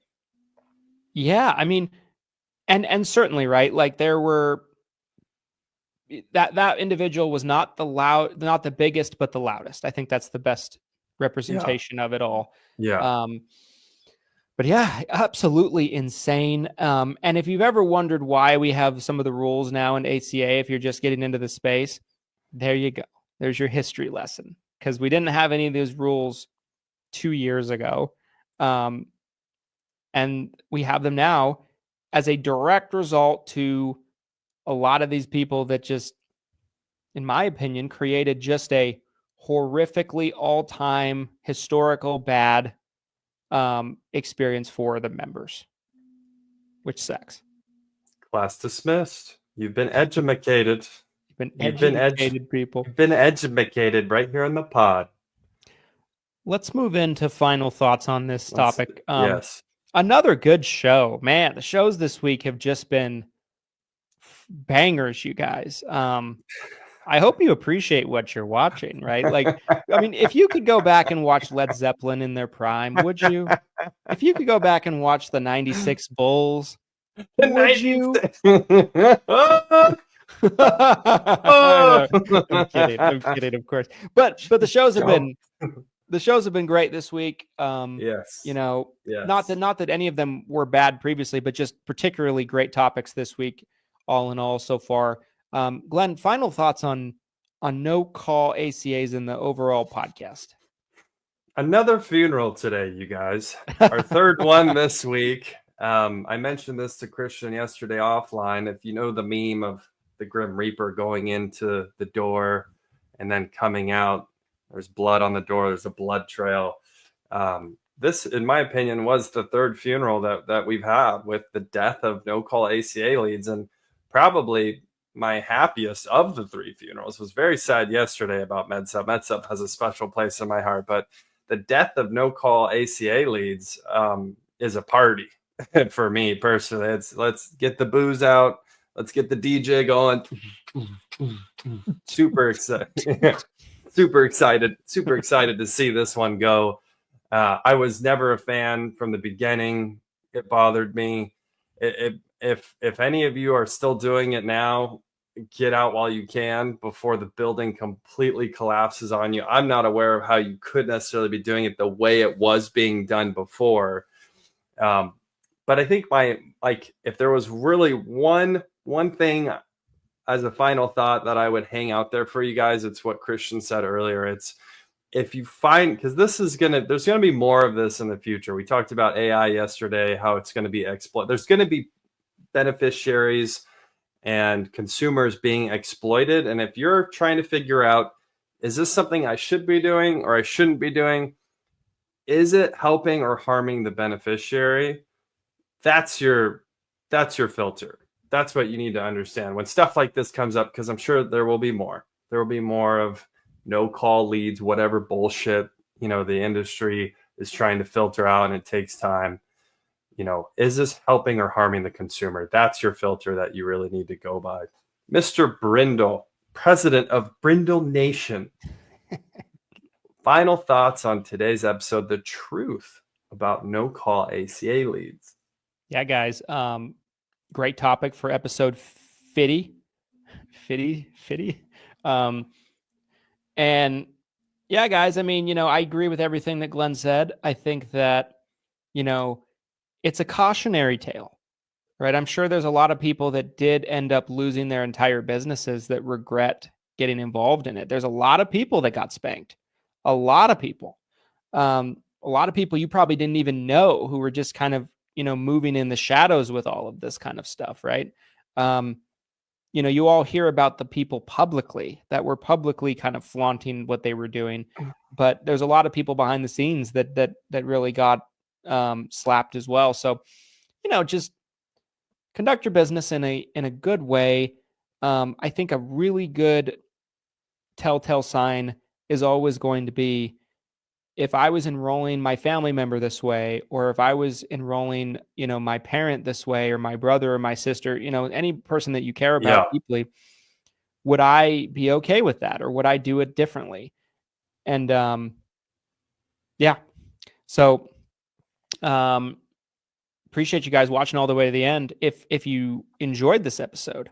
yeah, I mean, and certainly, right, like there were, that individual was not the biggest, but the loudest. I think that's the best representation of it all. Yeah. But yeah, absolutely insane. And if you've ever wondered why we have some of the rules now in ACA, if you're just getting into the space, there you go. There's your history lesson, because we didn't have any of those rules 2 years ago. And we have them now as a direct result to a lot of these people that just, in my opinion, created just a horrifically all-time historical bad experience for the members, which sucks. Class dismissed. You've been educated. You've been educated, people. You've been educated right here on the pod. Let's move into final thoughts on this topic. Yes. Another good show, man. The shows this week have just been bangers, you guys. I hope you appreciate what you're watching, right? Like, I mean, if you could go back and watch Led Zeppelin in their prime, would you? If you could go back and watch the 96 Bulls, would you? I'm kidding, of course. But the shows have been great this week. Yes. Yes. Not that any of them were bad previously, but just particularly great topics this week, all in all, so far. Glenn, final thoughts on no-call ACAs in the overall podcast. Another funeral today, you guys. Our third one this week. I mentioned this to Christian yesterday offline. If you know the meme of the Grim Reaper going into the door and then coming out, there's blood on the door, there's a blood trail. This, in my opinion, was the third funeral that we've had with the death of no-call ACA leads, and probably my happiest of the three funerals. Was very sad yesterday about MedSup. MedSup has a special place in my heart, but the death of no-call ACA leads is a party for me personally. Let's get the booze out. Let's get the DJ going. Super excited. Super excited to see this one go. I was never a fan from the beginning. It bothered me. If any of you are still doing it now, get out while you can before the building completely collapses on you. I'm not aware of how you could necessarily be doing it the way it was being done before. But I think if there was really one thing as a final thought that I would hang out there for you guys, it's what Christian said earlier. It's, if you find, because there's going to be more of this in the future. We talked about AI yesterday, how it's going to be there's going to be beneficiaries and consumers being exploited. And if you're trying to figure out, is this something I should be doing or I shouldn't be doing? Is it helping or harming the beneficiary? That's your filter. That's what you need to understand when stuff like this comes up, because I'm sure there will be more. There will be more of no-call leads, whatever bullshit, the industry is trying to filter out, and it takes time. Is this helping or harming the consumer? That's your filter that you really need to go by. Mr. Brindle, president of Brindle Nation. Final thoughts on today's episode, the truth about no-call ACA leads. Yeah, guys. Great topic for episode 50. And yeah, guys, I mean, I agree with everything that Glenn said. I think that, it's a cautionary tale, right? I'm sure there's a lot of people that did end up losing their entire businesses that regret getting involved in it. There's a lot of people that got spanked. A lot of people. A lot of people you probably didn't even know, who were just kind of, moving in the shadows with all of this kind of stuff, right? you all hear about the people publicly that were publicly kind of flaunting what they were doing, but there's a lot of people behind the scenes that really got slapped as well. So, just conduct your business in a good way. I think a really good telltale sign is always going to be if I was enrolling my family member this way, or if I was enrolling, my parent this way, or my brother or my sister, any person that you care about deeply, would I be okay with that, or would I do it differently? And so appreciate you guys watching all the way to the end. If you enjoyed this episode,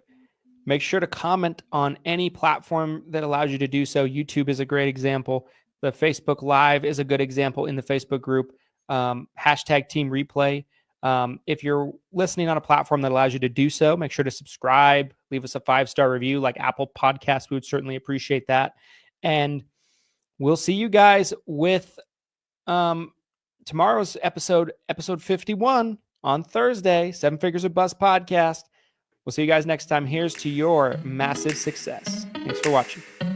make sure to comment on any platform that allows you to do so. YouTube is a great example. The Facebook Live is a good example in the Facebook group. Hashtag Team Replay. If you're listening on a platform that allows you to do so, make sure to subscribe, leave us a 5-star review like Apple Podcasts. We would certainly appreciate that. And we'll see you guys with tomorrow's episode 51 on Thursday, 7 Figures or Bust podcast. We'll see you guys next time. Here's to your massive success. Thanks for watching.